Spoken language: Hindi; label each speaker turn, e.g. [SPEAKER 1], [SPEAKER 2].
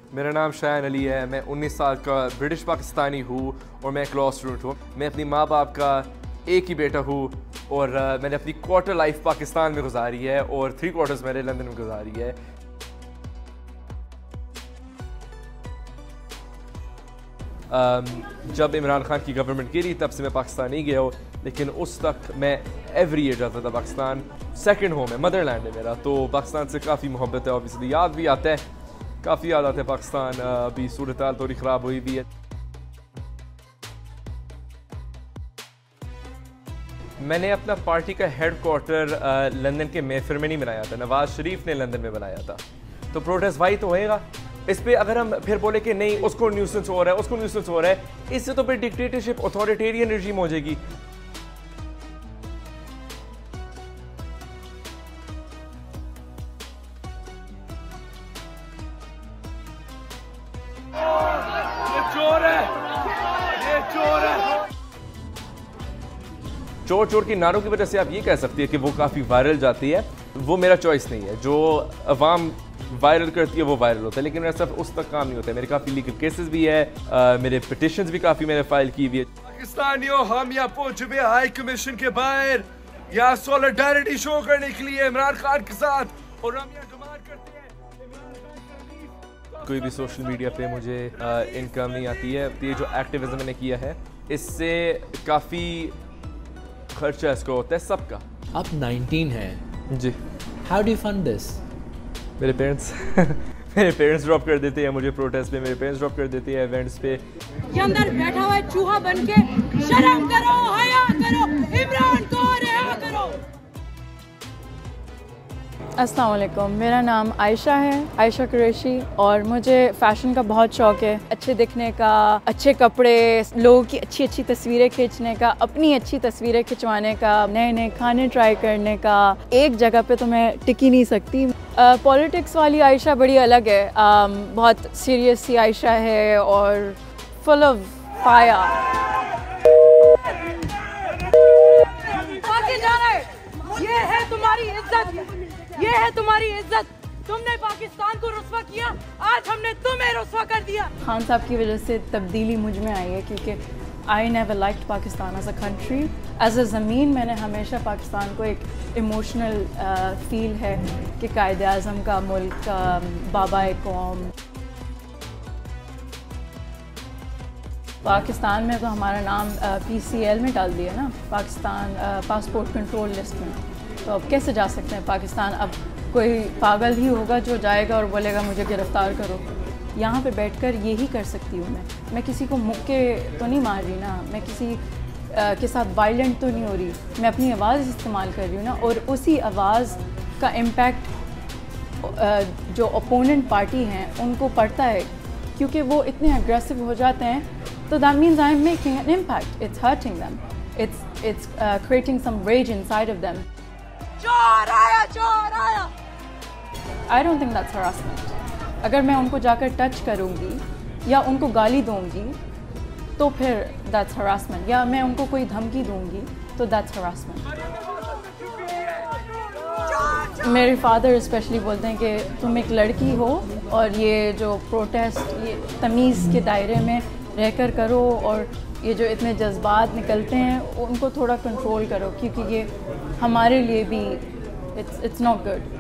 [SPEAKER 1] मेरा नाम शायन अली है। मैं 19 साल का ब्रिटिश पाकिस्तानी हूँ और मैं एक लॉ स्टूडेंट हूँ। मैं अपनी माँ बाप का एक ही बेटा हूँ और मैंने अपनी क्वार्टर लाइफ पाकिस्तान में गुजारी है और 3 क्वार्टर्स मैंने लंदन में गुजारी है। जब इमरान खान की गवर्नमेंट गिरी तब से मैं पाकिस्तान नहीं गया हूँ, लेकिन उस तक मैं एवरी ईयर जाता था। पाकिस्तान सेकंड होम है, मदरलैंड है मेरा, तो पाकिस्तान से काफ़ी मोहब्बत है। ऑब्वियसली याद भी आता है, काफ़ी याद आता है पाकिस्तान। अभी सूरत हाल थोड़ी ख़राब हुई भी है। मैंने अपना पार्टी का हेड क्वार्टर लंदन के मेफेयर में नहीं बनाया था, नवाज शरीफ ने लंदन में बनाया था। तो प्रोटेस्ट भाई तो होएगा। इस पे अगर हम फिर बोले कि नहीं उसको न्यूसेंस हो रहा है, उसको न्यूसेंस हो रहा है, इससे तो फिर डिक्टेटरशिप, अथॉरिटेरियन रेजिम हो जाएगी।
[SPEAKER 2] ये चोर है, ये चोर है।
[SPEAKER 1] चोर चोर की नारों की वजह से आप ये कह सकती है कि वो काफ़ी वायरल जाती है। वो मेरा चॉइस नहीं है। जो अवाम वायरल करती है वो वायरल होता है, लेकिन मेरा सिर्फ उस तक काम नहीं होता है। मेरे काफ़ी लीगल केसेस भी है, मेरे पिटिशंस भी काफ़ी मैंने फाइल की हुई है।
[SPEAKER 2] पाकिस्तानियों, हम यहाँ पहुंचे हुए हाई कमीशन के बाहर, यहाँ सॉलिडारिटी शो करने के लिए इमरान खान के साथ, और हम यहाँ डिमांड करते हैं इमरान खान।
[SPEAKER 1] कोई भी सोशल मीडिया पे मुझे इनकम नहीं आती है। ये जो एक्टिविज्म मैंने किया है इससे काफ़ी खर्चा इसको होता है सबका।
[SPEAKER 3] आप 19 हैं
[SPEAKER 1] जी।
[SPEAKER 3] How do you fund this?
[SPEAKER 1] मेरे पेरेंट्स ड्रॉप कर देते हैं मुझे प्रोटेस्ट पे, मेरे पेरेंट्स ड्रॉप कर देते हैं इवेंट्स पे।
[SPEAKER 4] ये अंदर बैठा हुआ है चूहा बन के, शर्म करो, हया करो, इमरान को रिहा करो। अस्सलाम वालेकुम, मेरा नाम आयशा है, आयशा कुरैशी, और मुझे फ़ैशन का बहुत शौक़ है। अच्छे दिखने का, अच्छे कपड़े, लोगों की अच्छी अच्छी तस्वीरें खींचने का, अपनी अच्छी तस्वीरें खिंचवाने का, नए नए खाने ट्राई करने का। एक जगह पे तो मैं टिकी नहीं सकती। पॉलिटिक्स वाली आयशा बड़ी अलग है। बहुत सीरियस सी आयशा है और फुल ऑफ फायर। ये है तुम्हारी इज्जत, ये है तुम्हारी इज्जत। तुमने पाकिस्तान को रुस्वा किया, आज हमने तुम्हें रुस्वा कर दिया। खान साहब की वजह से तब्दीली मुझ में आई है, क्योंकि I never liked Pakistan as a country. As a ज़मीन मैंने हमेशा पाकिस्तान को एक इमोशनल फील है कि कायदे आज़म का मुल्क, बाबा कौम। पाकिस्तान में तो हमारा नाम PCL में डाल दिया ना, पाकिस्तान पासपोर्ट कंट्रोल लिस्ट में। तो अब कैसे जा सकते हैं पाकिस्तान? अब कोई पागल ही होगा जो जाएगा और बोलेगा मुझे गिरफ़्तार करो। यहाँ पे बैठकर यही कर सकती हूँ मैं किसी को मुक्के तो नहीं मार रही ना, मैं किसी के साथ वायलेंट तो नहीं हो रही, मैं अपनी आवाज़ इस्तेमाल कर रही हूँ ना। और उसी आवाज़ का इम्पैक्ट जो ओपोनेंट पार्टी हैं उनको पड़ता है, क्योंकि वो इतने अग्रेसिव हो जाते हैं। तो that means I am making an impact, it's hurting them, it's creating some rage inside of them. चोर आया, चोर आया। I don't think that's harassment. अगर मैं उनको जाकर टच करूँगी या उनको गाली दूँगी तो फिर दैट्स हरासमेंट, या मैं उनको कोई धमकी दूँगी तो दैट्स हरासमेंट। मेरे फादर स्पेशली बोलते हैं कि तुम एक लड़की हो और ये जो प्रोटेस्ट ये तमीज़ के दायरे में रहकर करो, और ये जो इतने जज्बात निकलते हैं उनको थोड़ा कंट्रोल करो, क्योंकि ये हमारे लिए भी इट्स नॉट गुड।